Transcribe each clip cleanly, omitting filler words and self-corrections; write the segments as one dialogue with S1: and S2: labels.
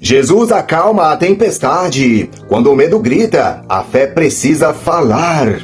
S1: Jesus acalma a tempestade. Quando o medo grita, a fé precisa falar.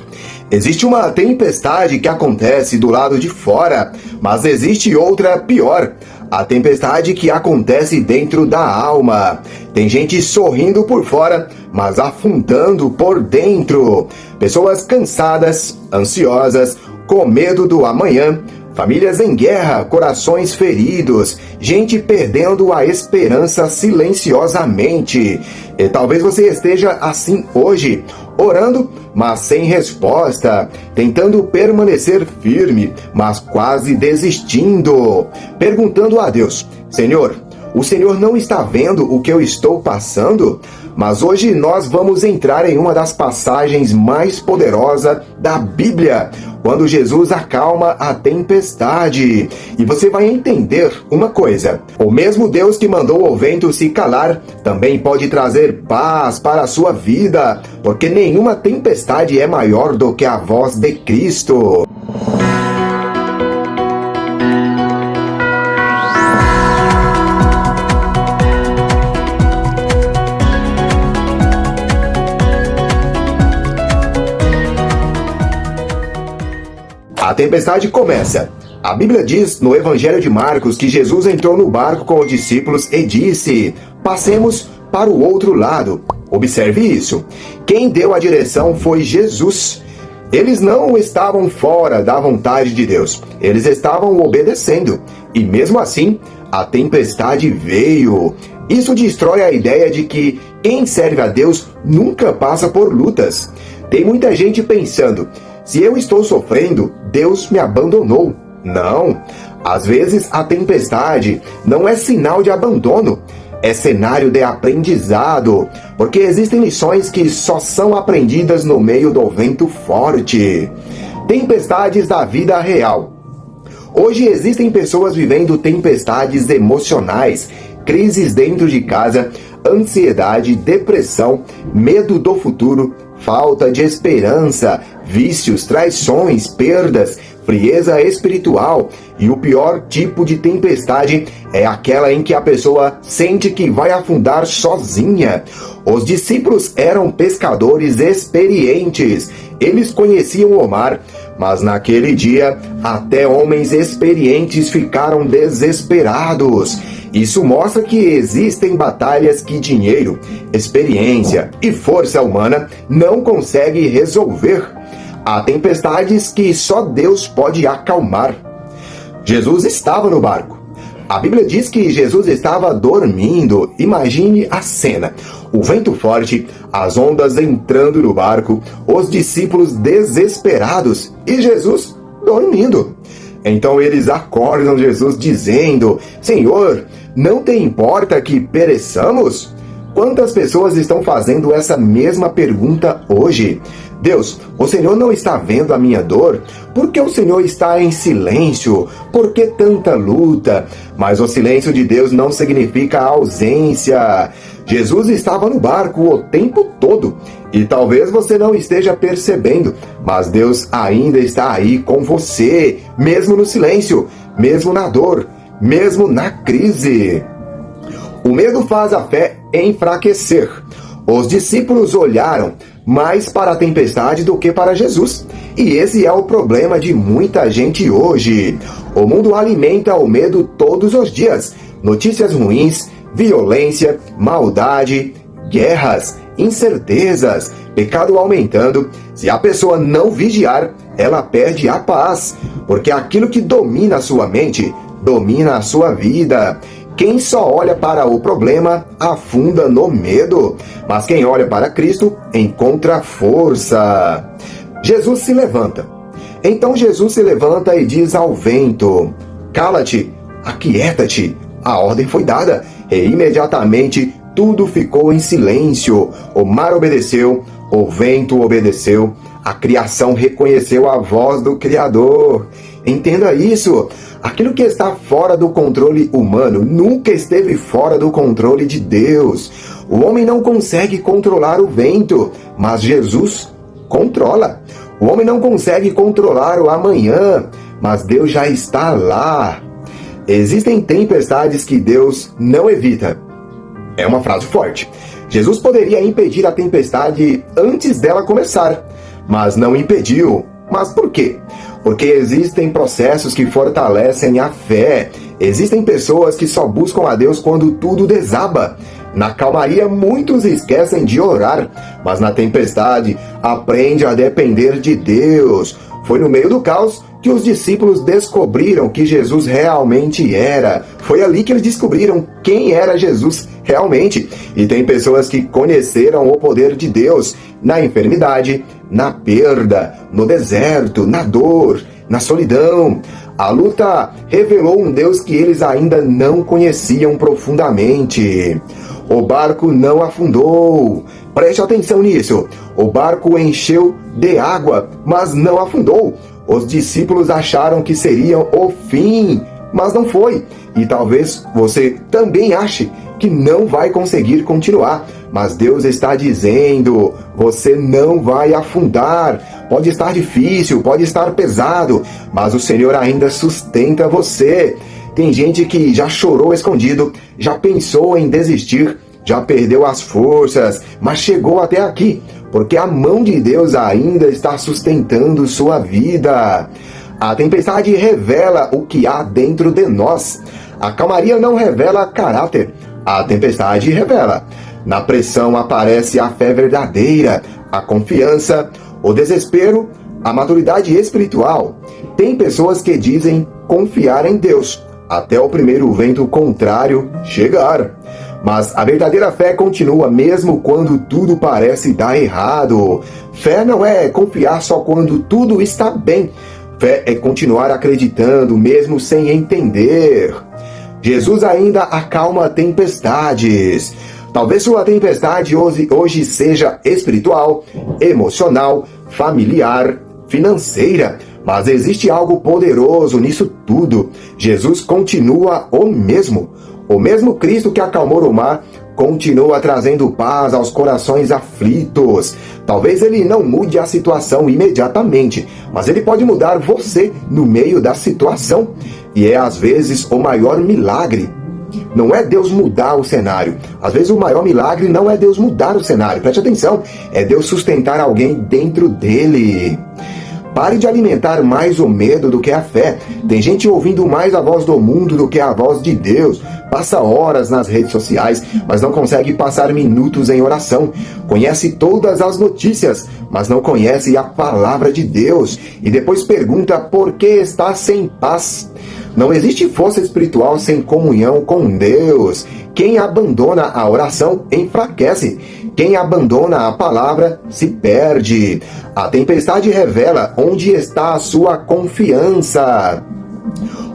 S1: Existe uma tempestade que acontece do lado de fora, mas existe outra pior. A tempestade que acontece dentro da alma. Tem gente sorrindo por fora, mas afundando por dentro. Pessoas cansadas, ansiosas, com medo do amanhã. Famílias em guerra, corações feridos, gente perdendo a esperança silenciosamente. E talvez você esteja assim hoje, orando, mas sem resposta, tentando permanecer firme, mas quase desistindo, perguntando a Deus: Senhor, o Senhor não está vendo o que eu estou passando? Mas hoje nós vamos entrar em uma das passagens mais poderosas da Bíblia, quando Jesus acalma a tempestade. E você vai entender uma coisa: o mesmo Deus que mandou o vento se calar, também pode trazer paz para a sua vida, porque nenhuma tempestade é maior do que a voz de Cristo. A tempestade começa. A Bíblia diz no Evangelho de Marcos que Jesus entrou no barco com os discípulos e disse: passemos para o outro lado. Observe isso. Quem deu a direção foi Jesus. Eles não estavam fora da vontade de Deus. Eles estavam obedecendo. E mesmo assim, a tempestade veio. Isso destrói a ideia de que quem serve a Deus nunca passa por lutas. Tem muita gente pensando: se eu estou sofrendo, Deus me abandonou. Não. Às vezes a tempestade não é sinal de abandono, é cenário de aprendizado, porque existem lições que só são aprendidas no meio do vento forte. Tempestades da vida real. Hoje existem pessoas vivendo tempestades emocionais, crises dentro de casa, ansiedade, depressão, medo do futuro, falta de esperança, vícios, traições, perdas, frieza espiritual. E o pior tipo de tempestade é aquela em que a pessoa sente que vai afundar sozinha. Os discípulos eram pescadores experientes. Eles conheciam o mar, mas naquele dia até homens experientes ficaram desesperados. Isso mostra que existem batalhas que dinheiro, experiência e força humana não conseguem resolver. Há tempestades que só Deus pode acalmar. Jesus estava no barco. A Bíblia diz que Jesus estava dormindo. Imagine a cena: o vento forte, as ondas entrando no barco, os discípulos desesperados e Jesus dormindo. Então eles acordam Jesus dizendo: Senhor, não te importa que pereçamos? Quantas pessoas estão fazendo essa mesma pergunta hoje? Deus, o Senhor não está vendo a minha dor? Por que o Senhor está em silêncio? Por que tanta luta? Mas o silêncio de Deus não significa ausência. Jesus estava no barco o tempo todo. E talvez você não esteja percebendo, mas Deus ainda está aí com você, mesmo no silêncio, mesmo na dor, mesmo na crise. O medo faz a fé enfraquecer. Os discípulos olharam mais para a tempestade do que para Jesus. E esse é o problema de muita gente hoje. O mundo alimenta o medo todos os dias. Notícias ruins, violência, maldade, guerras, incertezas, pecado aumentando. Se a pessoa não vigiar, ela perde a paz, porque aquilo que domina a sua mente, domina a sua vida. Quem só olha para o problema afunda no medo, mas quem olha para Cristo encontra força. Jesus se levanta. Então Jesus se levanta e diz ao vento: cala-te, aquieta-te. A ordem foi dada e imediatamente tudo ficou em silêncio. O mar obedeceu, o vento obedeceu, a criação reconheceu a voz do Criador. Entenda isso. Aquilo que está fora do controle humano nunca esteve fora do controle de Deus. O homem não consegue controlar o vento, mas Jesus controla. O homem não consegue controlar o amanhã, mas Deus já está lá. Existem tempestades que Deus não evita, É uma frase forte. Jesus poderia impedir a tempestade antes dela começar, mas não impediu. Mas por quê? Porque existem processos que fortalecem a fé. Existem pessoas que só buscam a Deus quando tudo desaba. Na calmaria, muitos esquecem de orar, mas na tempestade, aprende a depender de Deus. Foi no meio do caos que os discípulos descobriram que Jesus realmente era. Foi ali que eles descobriram quem era Jesus realmente. E tem pessoas que conheceram o poder de Deus na enfermidade, na perda, no deserto, na dor, na solidão. A luta revelou um Deus que eles ainda não conheciam profundamente. O barco não afundou. Preste atenção nisso. O barco encheu de água, mas não afundou. Os discípulos acharam que seriam o fim, mas não foi. E talvez você também ache que não vai conseguir continuar. Mas Deus está dizendo, você não vai afundar. Pode estar difícil, pode estar pesado, mas o Senhor ainda sustenta você. Tem gente que já chorou escondido, já pensou em desistir, já perdeu as forças, mas chegou até aqui, porque a mão de Deus ainda está sustentando sua vida. A tempestade revela o que há dentro de nós. A calmaria não revela caráter, a tempestade revela. Na pressão aparece a fé verdadeira, a confiança, o desespero, a maturidade espiritual. Tem pessoas que dizem confiar em Deus, até o primeiro vento contrário chegar. Mas a verdadeira fé continua mesmo quando tudo parece dar errado. Fé não é confiar só quando tudo está bem. Fé é continuar acreditando mesmo sem entender. Jesus ainda acalma tempestades. Talvez sua tempestade hoje seja espiritual, emocional, familiar, financeira. Mas existe algo poderoso nisso tudo. Jesus continua o mesmo. O mesmo Cristo que acalmou o mar continua trazendo paz aos corações aflitos. Talvez ele não mude a situação imediatamente, mas ele pode mudar você no meio da situação. E é às vezes o maior milagre. Não é Deus mudar o cenário. Às vezes o maior milagre não é Deus mudar o cenário. Preste atenção. É Deus sustentar alguém dentro dele. Pare de alimentar mais o medo do que a fé. Tem gente ouvindo mais a voz do mundo do que a voz de Deus. Passa horas nas redes sociais, mas não consegue passar minutos em oração. Conhece todas as notícias, mas não conhece a palavra de Deus. E depois pergunta por que está sem paz. Não existe força espiritual sem comunhão com Deus. Quem abandona a oração enfraquece. Quem abandona a palavra se perde. A tempestade revela onde está a sua confiança.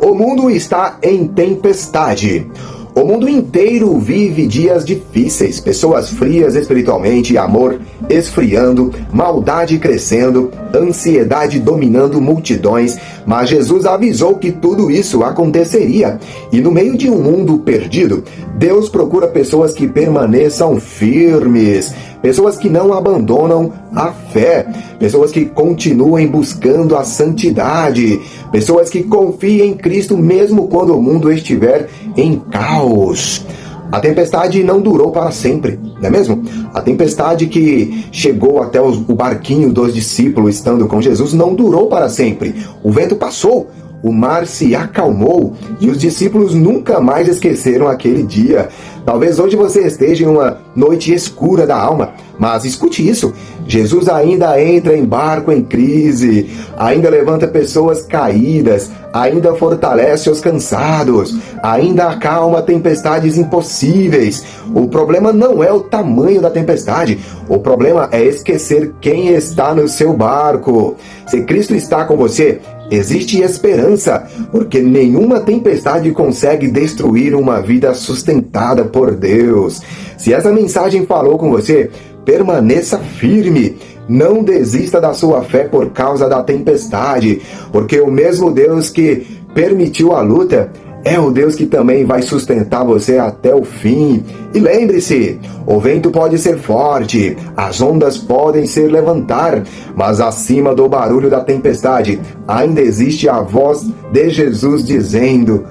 S1: O mundo está em tempestade. O mundo inteiro vive dias difíceis, pessoas frias espiritualmente, amor esfriando, maldade crescendo, ansiedade dominando multidões, mas Jesus avisou que tudo isso aconteceria. E no meio de um mundo perdido, Deus procura pessoas que permaneçam firmes, pessoas que não abandonam a fé, pessoas que continuem buscando a santidade, pessoas que confiem em Cristo mesmo quando o mundo estiver em caos. A tempestade não durou para sempre, não é mesmo? A tempestade que chegou até o barquinho dos discípulos estando com Jesus não durou para sempre. O vento passou, o mar se acalmou e os discípulos nunca mais esqueceram aquele dia. Talvez hoje você esteja em uma noite escura da alma, mas escute isso, Jesus ainda entra em barco em crise, ainda levanta pessoas caídas, ainda fortalece os cansados, ainda acalma tempestades impossíveis. O problema não é o tamanho da tempestade, o problema é esquecer quem está no seu barco. Se Cristo está com você, existe esperança, porque nenhuma tempestade consegue destruir uma vida sustentada por Deus. Se essa mensagem falou com você, permaneça firme. Não desista da sua fé por causa da tempestade, porque o mesmo Deus que permitiu a luta é o Deus que também vai sustentar você até o fim. E lembre-se, o vento pode ser forte, as ondas podem se levantar, mas acima do barulho da tempestade ainda existe a voz de Jesus dizendo: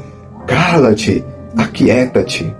S1: cala-te, aquieta-te.